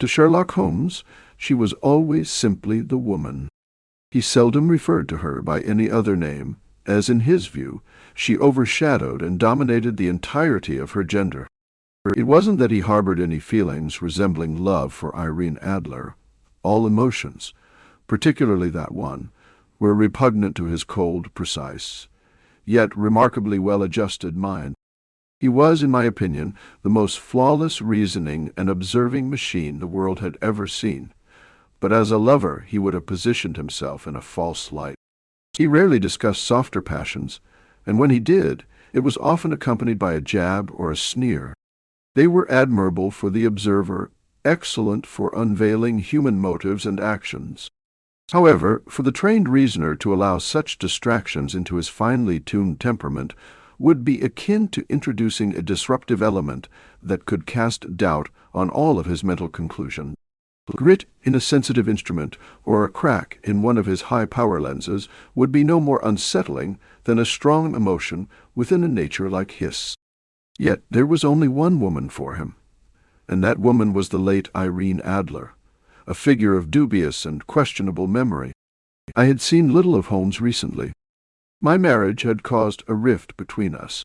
To Sherlock Holmes, she was always simply the woman. He seldom referred to her by any other name, as in his view, she overshadowed and dominated the entirety of her gender. It wasn't that he harbored any feelings resembling love for Irene Adler. All emotions, particularly that one, were repugnant to his cold, precise, yet remarkably well-adjusted mind. He was, in my opinion, the most flawless reasoning and observing machine the world had ever seen, but as a lover he would have positioned himself in a false light. He rarely discussed softer passions, and when he did, it was often accompanied by a jab or a sneer. They were admirable for the observer, excellent for unveiling human motives and actions. However, for the trained reasoner to allow such distractions into his finely tuned temperament would be akin to introducing a disruptive element that could cast doubt on all of his mental conclusions. Grit in a sensitive instrument or a crack in one of his high-power lenses would be no more unsettling than a strong emotion within a nature like his. Yet there was only one woman for him, and that woman was the late Irene Adler, a figure of dubious and questionable memory. I had seen little of Holmes recently. My marriage had caused a rift between us.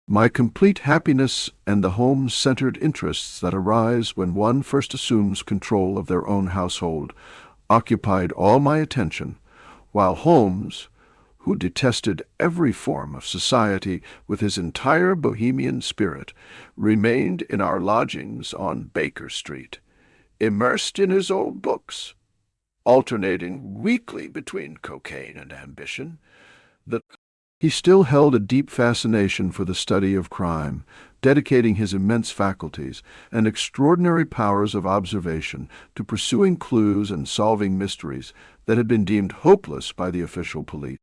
My complete happiness and the home-centered interests that arise when one first assumes control of their own household occupied all my attention, while Holmes, who detested every form of society with his entire Bohemian spirit, remained in our lodgings on Baker Street, immersed in his old books, alternating weekly between cocaine and ambition. He still held a deep fascination for the study of crime, dedicating his immense faculties and extraordinary powers of observation to pursuing clues and solving mysteries that had been deemed hopeless by the official police.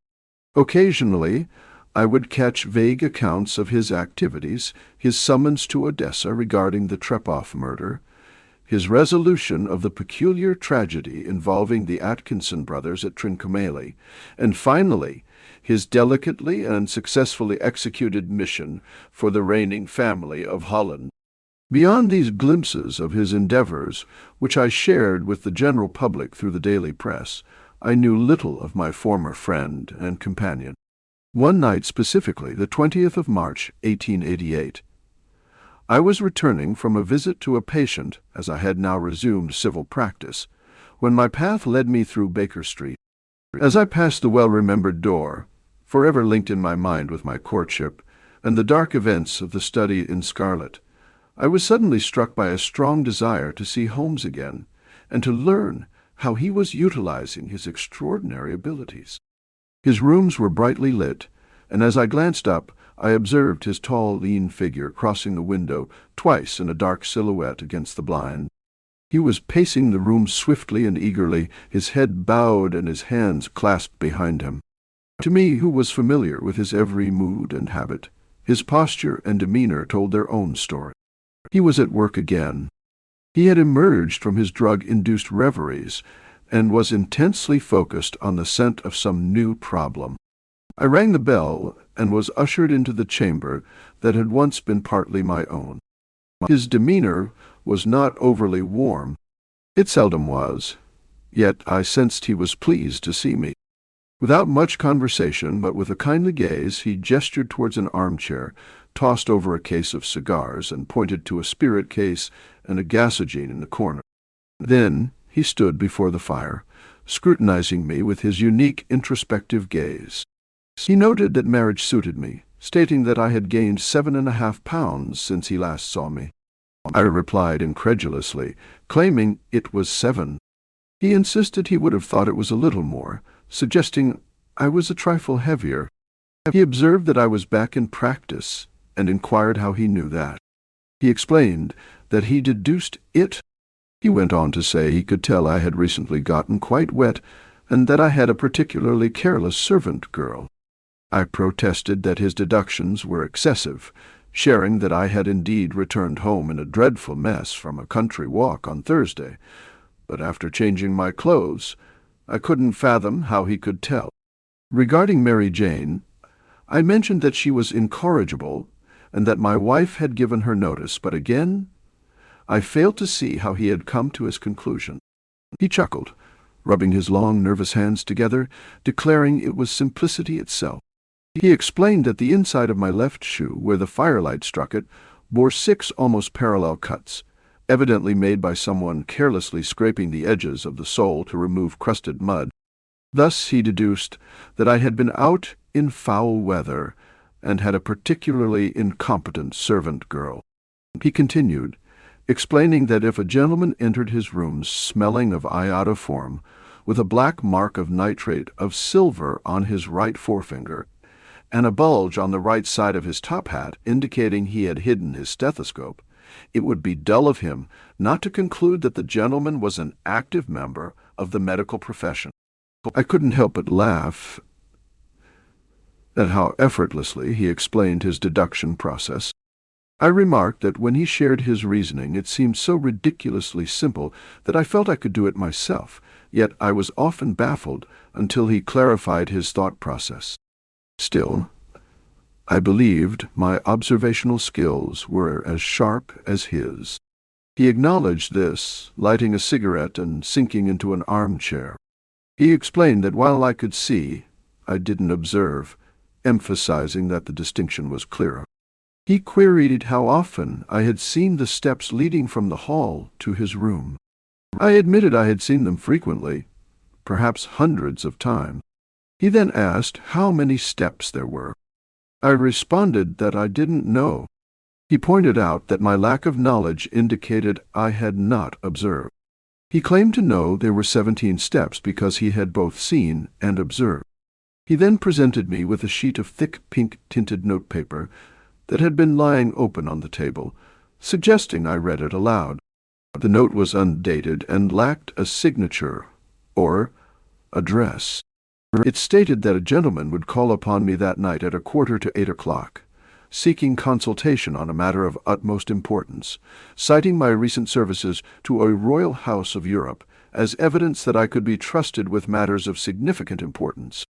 Occasionally, I would catch vague accounts of his activities, his summons to Odessa regarding the Trepoff murder, his resolution of the peculiar tragedy involving the Atkinson brothers at Trincomalee, and finally, his delicately and successfully executed mission for the reigning family of Holland. Beyond these glimpses of his endeavors, which I shared with the general public through the daily press, I knew little of my former friend and companion. One night specifically, the 20th of March, 1888, I was returning from a visit to a patient, as I had now resumed civil practice, when my path led me through Baker Street. As I passed the well-remembered door, forever linked in my mind with my courtship, and the dark events of the study in scarlet, I was suddenly struck by a strong desire to see Holmes again, and to learn how he was utilizing his extraordinary abilities. His rooms were brightly lit, and as I glanced up, I observed his tall, lean figure crossing the window twice in a dark silhouette against the blind. He was pacing the room swiftly and eagerly, his head bowed and his hands clasped behind him. To me, who was familiar with his every mood and habit, his posture and demeanor told their own story. He was at work again. He had emerged from his drug-induced reveries and was intensely focused on the scent of some new problem. I rang the bell and was ushered into the chamber that had once been partly my own. His demeanor was not overly warm. It seldom was, yet I sensed he was pleased to see me. Without much conversation, but with a kindly gaze, he gestured towards an armchair, tossed over a case of cigars, and pointed to a spirit case and a gasogene in the corner. Then he stood before the fire, scrutinizing me with his unique introspective gaze. He noted that marriage suited me, stating that I had gained 7.5 pounds since he last saw me. I replied incredulously, claiming it was 7. He insisted he would have thought it was a little more, suggesting I was a trifle heavier. He observed that I was back in practice, and inquired how he knew that. He explained that he deduced it. He went on to say he could tell I had recently gotten quite wet, and that I had a particularly careless servant girl. I protested that his deductions were excessive, sharing that I had indeed returned home in a dreadful mess from a country walk on Thursday, but after changing my clothes, I couldn't fathom how he could tell. Regarding Mary Jane, I mentioned that she was incorrigible, and that my wife had given her notice, but again I failed to see how he had come to his conclusion. He chuckled, rubbing his long, nervous hands together, declaring it was simplicity itself. He explained that the inside of my left shoe, where the firelight struck it, bore 6 almost parallel cuts, evidently made by someone carelessly scraping the edges of the sole to remove crusted mud. Thus he deduced that I had been out in foul weather and had a particularly incompetent servant girl. He continued, explaining that if a gentleman entered his rooms smelling of iodoform, with a black mark of nitrate of silver on his right forefinger, and a bulge on the right side of his top hat indicating he had hidden his stethoscope, it would be dull of him not to conclude that the gentleman was an active member of the medical profession. I couldn't help but laugh at how effortlessly he explained his deduction process. I remarked that when he shared his reasoning it seemed so ridiculously simple that I felt I could do it myself, yet I was often baffled until he clarified his thought process. Still, I believed my observational skills were as sharp as his. He acknowledged this, lighting a cigarette and sinking into an armchair. He explained that while I could see, I didn't observe, emphasizing that the distinction was clearer. He queried how often I had seen the steps leading from the hall to his room. I admitted I had seen them frequently, perhaps hundreds of times. He then asked how many steps there were. I responded that I didn't know. He pointed out that my lack of knowledge indicated I had not observed. He claimed to know there were 17 steps because he had both seen and observed. He then presented me with a sheet of thick pink-tinted notepaper that had been lying open on the table, suggesting I read it aloud. The note was undated and lacked a signature or address. It stated that a gentleman would call upon me that night at 7:45, seeking consultation on a matter of utmost importance, citing my recent services to a royal house of Europe as evidence that I could be trusted with matters of significant importance.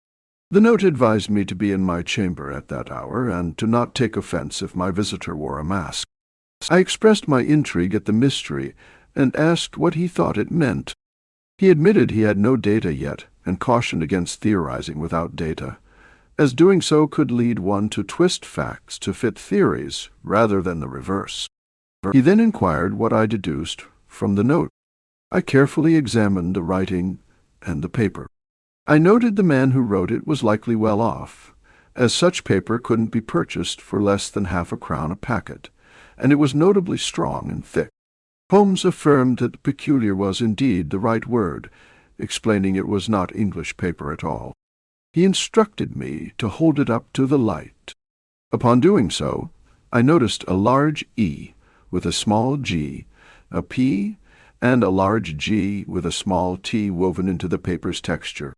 The note advised me to be in my chamber at that hour and to not take offense if my visitor wore a mask. I expressed my intrigue at the mystery and asked what he thought it meant. He admitted he had no data yet and cautioned against theorizing without data, as doing so could lead one to twist facts to fit theories rather than the reverse. He then inquired what I deduced from the note. I carefully examined the writing and the paper. I noted the man who wrote it was likely well off, as such paper couldn't be purchased for less than half a crown a packet, and it was notably strong and thick. Holmes affirmed that peculiar was indeed the right word, explaining it was not English paper at all. He instructed me to hold it up to the light. Upon doing so, I noticed a large E with a small g, a P, and a large G with a small T woven into the paper's texture.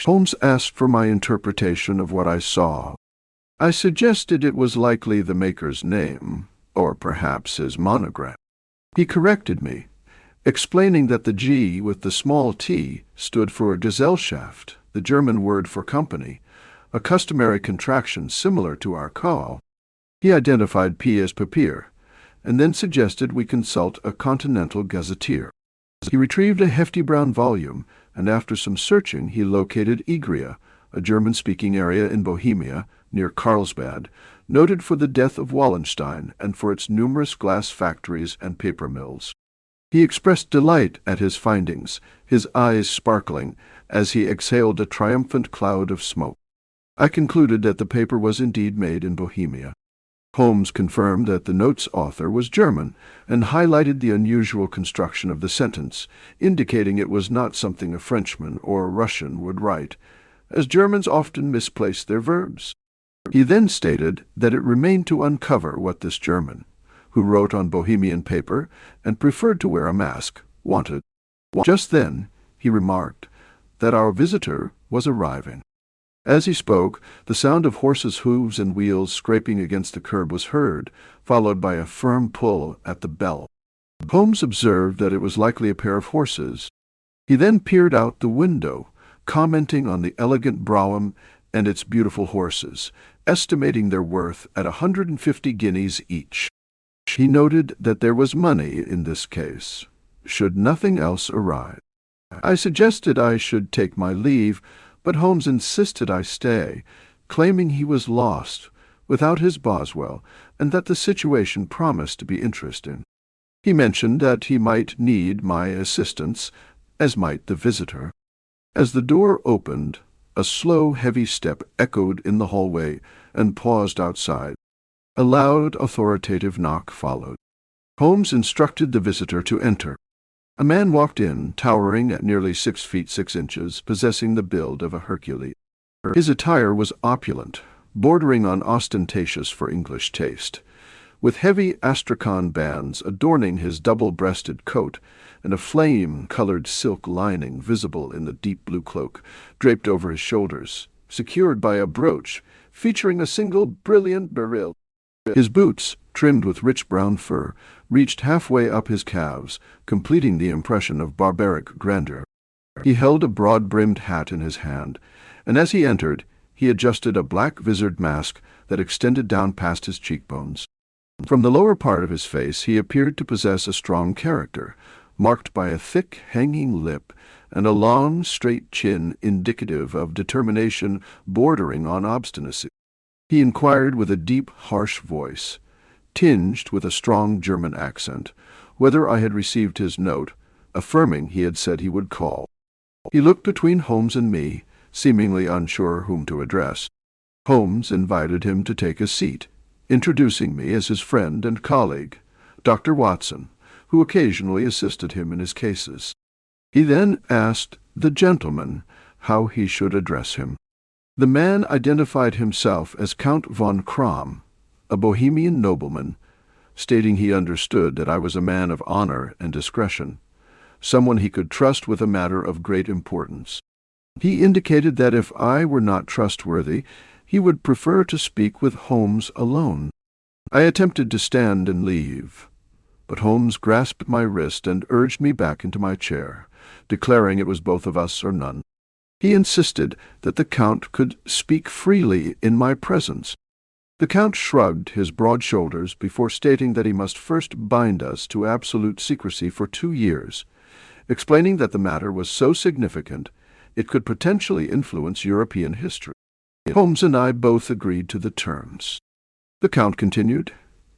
Holmes asked for my interpretation of what I saw. I suggested it was likely the maker's name, or perhaps his monogram. He corrected me, explaining that the G with the small t stood for Gesellschaft, the German word for company, a customary contraction similar to our call. He identified P as Papier, and then suggested we consult a continental gazetteer. He retrieved a hefty brown volume, and after some searching he located Igria, a German-speaking area in Bohemia, near Carlsbad, noted for the death of Wallenstein and for its numerous glass factories and paper mills. He expressed delight at his findings, his eyes sparkling as he exhaled a triumphant cloud of smoke. I concluded that the paper was indeed made in Bohemia. Holmes confirmed that the note's author was German and highlighted the unusual construction of the sentence, indicating it was not something a Frenchman or a Russian would write, as Germans often misplace their verbs. He then stated that it remained to uncover what this German, who wrote on Bohemian paper and preferred to wear a mask, wanted. Just then he remarked that our visitor was arriving. As he spoke, the sound of horses' hooves and wheels scraping against the curb was heard, followed by a firm pull at the bell. Holmes observed that it was likely a pair of horses. He then peered out the window, commenting on the elegant brougham and its beautiful horses, estimating their worth at 150 guineas each. He noted that there was money in this case, should nothing else arise. I suggested I should take my leave, but Holmes insisted I stay, claiming he was lost without his Boswell, and that the situation promised to be interesting. He mentioned that he might need my assistance, as might the visitor. As the door opened, a slow, heavy step echoed in the hallway and paused outside. A loud, authoritative knock followed. Holmes instructed the visitor to enter. A man walked in, towering at nearly 6 feet 6 inches, possessing the build of a Hercules. His attire was opulent, bordering on ostentatious for English taste, with heavy astrakhan bands adorning his double-breasted coat and a flame-colored silk lining visible in the deep blue cloak draped over his shoulders, secured by a brooch featuring a single brilliant beryl. His boots, trimmed with rich brown fur, reached halfway up his calves, completing the impression of barbaric grandeur. He held a broad-brimmed hat in his hand, and as he entered, he adjusted a black visored mask that extended down past his cheekbones. From the lower part of his face he appeared to possess a strong character, marked by a thick, hanging lip and a long, straight chin indicative of determination bordering on obstinacy. He inquired with a deep, harsh voice, tinged with a strong German accent, whether I had received his note, affirming he had said he would call. He looked between Holmes and me, seemingly unsure whom to address. Holmes invited him to take a seat, introducing me as his friend and colleague, Dr. Watson, who occasionally assisted him in his cases. He then asked the gentleman how he should address him. The man identified himself as Count von Kram, a Bohemian nobleman, stating he understood that I was a man of honor and discretion, someone he could trust with a matter of great importance. He indicated that if I were not trustworthy, he would prefer to speak with Holmes alone. I attempted to stand and leave, but Holmes grasped my wrist and urged me back into my chair, declaring it was both of us or none. He insisted that the Count could speak freely in my presence. The Count shrugged his broad shoulders before stating that he must first bind us to absolute secrecy for 2 years, explaining that the matter was so significant it could potentially influence European history. Holmes and I both agreed to the terms. The Count continued,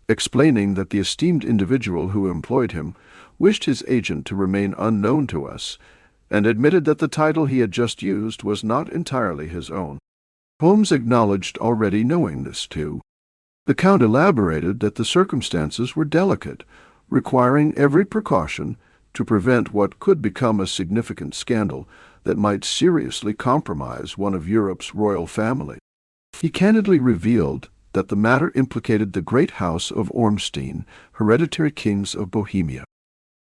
explaining that the esteemed individual who employed him wished his agent to remain unknown to us, and admitted that the title he had just used was not entirely his own. Holmes acknowledged already knowing this, too. The Count elaborated that the circumstances were delicate, requiring every precaution to prevent what could become a significant scandal that might seriously compromise one of Europe's royal family. He candidly revealed that the matter implicated the great house of Ormstein, hereditary kings of Bohemia.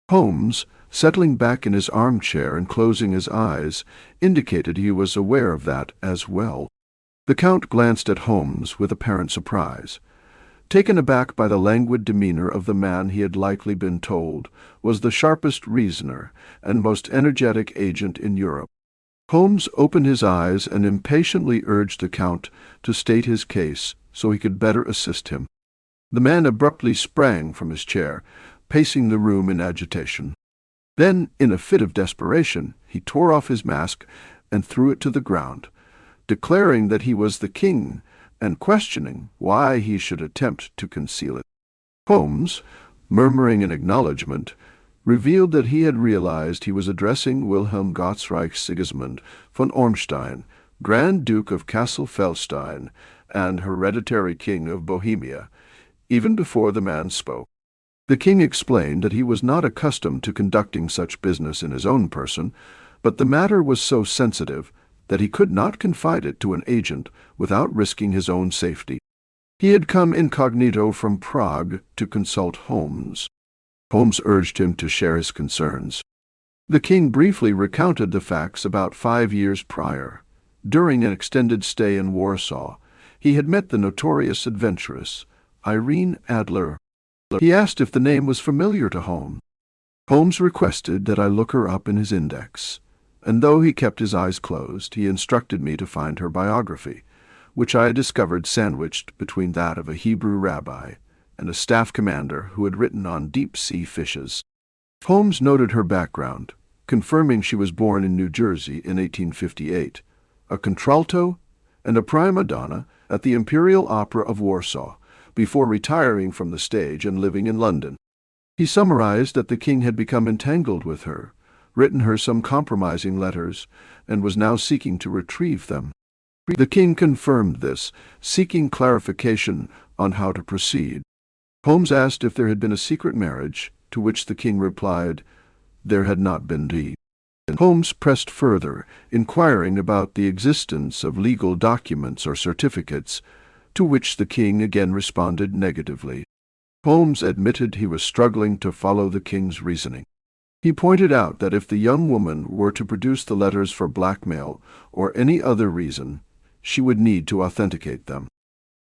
Holmes, settling back in his armchair and closing his eyes, indicated he was aware of that as well. The Count glanced at Holmes with apparent surprise. Taken aback by the languid demeanor of the man he had likely been told was the sharpest reasoner and most energetic agent in Europe. Holmes opened his eyes and impatiently urged the Count to state his case so he could better assist him. The man abruptly sprang from his chair, pacing the room in agitation. Then, in a fit of desperation, he tore off his mask and threw it to the ground, declaring that he was the king and questioning why he should attempt to conceal it. Holmes, murmuring an acknowledgment, revealed that he had realized he was addressing Wilhelm Gottsreich Sigismund von Ormstein, Grand Duke of Kassel-Felstein and hereditary King of Bohemia, even before the man spoke. The king explained that he was not accustomed to conducting such business in his own person, but the matter was so sensitive that he could not confide it to an agent without risking his own safety. He had come incognito from Prague to consult Holmes. Holmes urged him to share his concerns. The king briefly recounted the facts about 5 years prior. During an extended stay in Warsaw, he had met the notorious adventuress, Irene Adler. He asked if the name was familiar to Holmes. Holmes requested that I look her up in his index, and though he kept his eyes closed, he instructed me to find her biography, which I had discovered sandwiched between that of a Hebrew rabbi and a staff commander who had written on deep-sea fishes. Holmes noted her background, confirming she was born in New Jersey in 1858, a contralto and a prima donna at the Imperial Opera of Warsaw, before retiring from the stage and living in London. He summarized that the king had become entangled with her, written her some compromising letters, and was now seeking to retrieve them. The king confirmed this, seeking clarification on how to proceed. Holmes asked if there had been a secret marriage, to which the king replied, there had not been indeed. Holmes pressed further, inquiring about the existence of legal documents or certificates, to which the king again responded negatively. Holmes admitted he was struggling to follow the king's reasoning. He pointed out that if the young woman were to produce the letters for blackmail or any other reason, she would need to authenticate them.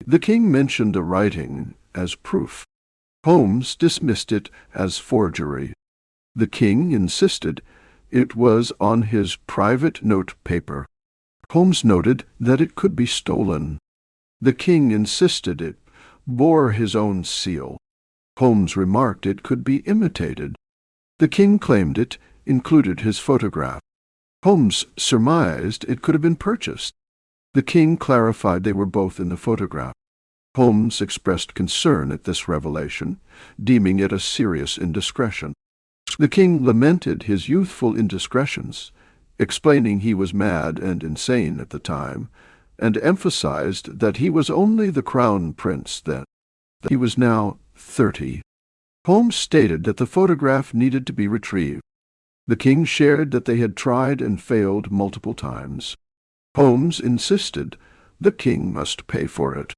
The king mentioned a writing as proof. Holmes dismissed it as forgery. The king insisted it was on his private note paper. Holmes noted that it could be stolen. The king insisted it bore his own seal. Holmes remarked it could be imitated. The king claimed it included his photograph. Holmes surmised it could have been purchased. The king clarified they were both in the photograph. Holmes expressed concern at this revelation, deeming it a serious indiscretion. The king lamented his youthful indiscretions, explaining he was mad and insane at the time, and emphasized that he was only the crown prince then. He was now 30. Holmes stated that the photograph needed to be retrieved. The king shared that they had tried and failed multiple times. Holmes insisted the king must pay for it.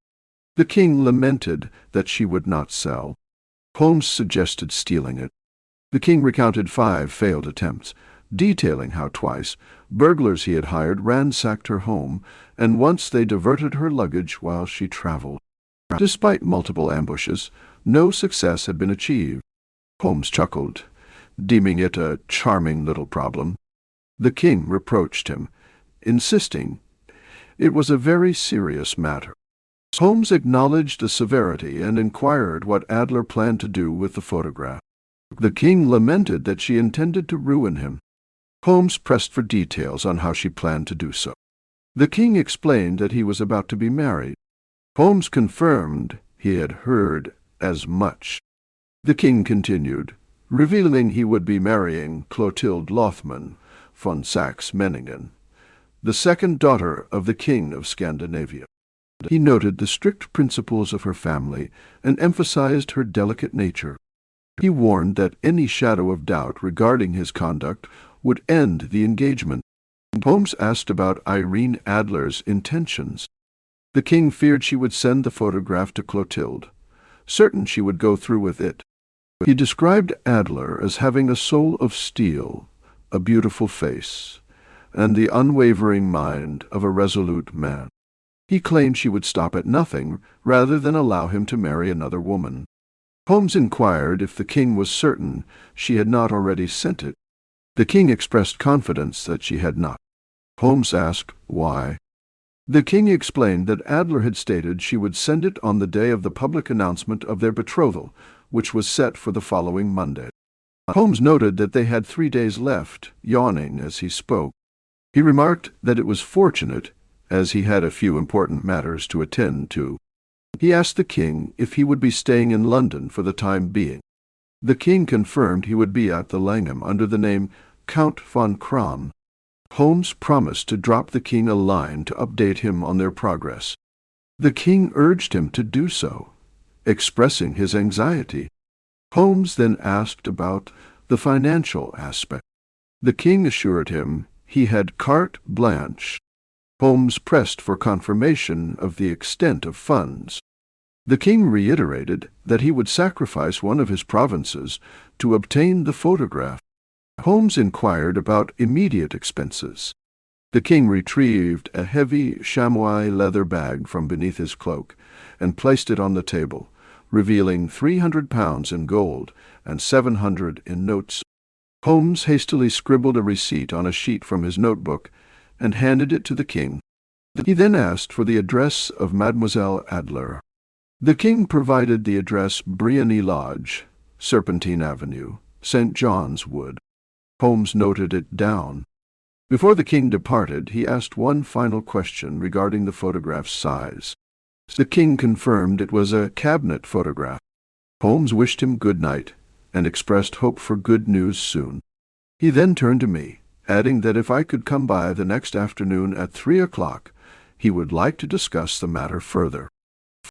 The king lamented that she would not sell. Holmes suggested stealing it. The king recounted 5 failed attempts, detailing how twice burglars he had hired ransacked her home, and once they diverted her luggage while she traveled. Despite multiple ambushes, no success had been achieved. Holmes chuckled, deeming it a charming little problem. The king reproached him, insisting it was a very serious matter. Holmes acknowledged the severity and inquired what Adler planned to do with the photograph. The king lamented that she intended to ruin him. Holmes pressed for details on how she planned to do so. The king explained that he was about to be married. Holmes confirmed he had heard as much. The king continued, revealing he would be marrying Clotilde Lothman von Saxe-Meiningen, the second daughter of the King of Scandinavia. He noted the strict principles of her family and emphasized her delicate nature. He warned that any shadow of doubt regarding his conduct would end the engagement. Holmes asked about Irene Adler's intentions. The king feared she would send the photograph to Clotilde, certain she would go through with it. He described Adler as having a soul of steel, a beautiful face, and the unwavering mind of a resolute man. He claimed she would stop at nothing rather than allow him to marry another woman. Holmes inquired if the king was certain she had not already sent it. The king expressed confidence that she had not. Holmes asked why. The king explained that Adler had stated she would send it on the day of the public announcement of their betrothal, which was set for the following Monday. Holmes noted that they had 3 days left, yawning as he spoke. He remarked that it was fortunate, as he had a few important matters to attend to. He asked the king if he would be staying in London for the time being. The king confirmed he would be at the Langham under the name Count von Kram. Holmes promised to drop the king a line to update him on their progress. The king urged him to do so, expressing his anxiety. Holmes then asked about the financial aspect. The king assured him he had carte blanche. Holmes pressed for confirmation of the extent of funds. The king reiterated that he would sacrifice one of his provinces to obtain the photograph. Holmes inquired about immediate expenses. The king retrieved a heavy chamois leather bag from beneath his cloak and placed it on the table, revealing £300 in gold and £700 in notes. Holmes hastily scribbled a receipt on a sheet from his notebook and handed it to the king. He then asked for the address of Mademoiselle Adler. The king provided the address Briony Lodge, Serpentine Avenue, St. John's Wood. Holmes noted it down. Before the king departed, he asked one final question regarding the photograph's size. The king confirmed it was a cabinet photograph. Holmes wished him good night and expressed hope for good news soon. He then turned to me, adding that if I could come by the next afternoon at 3 o'clock, he would like to discuss the matter further.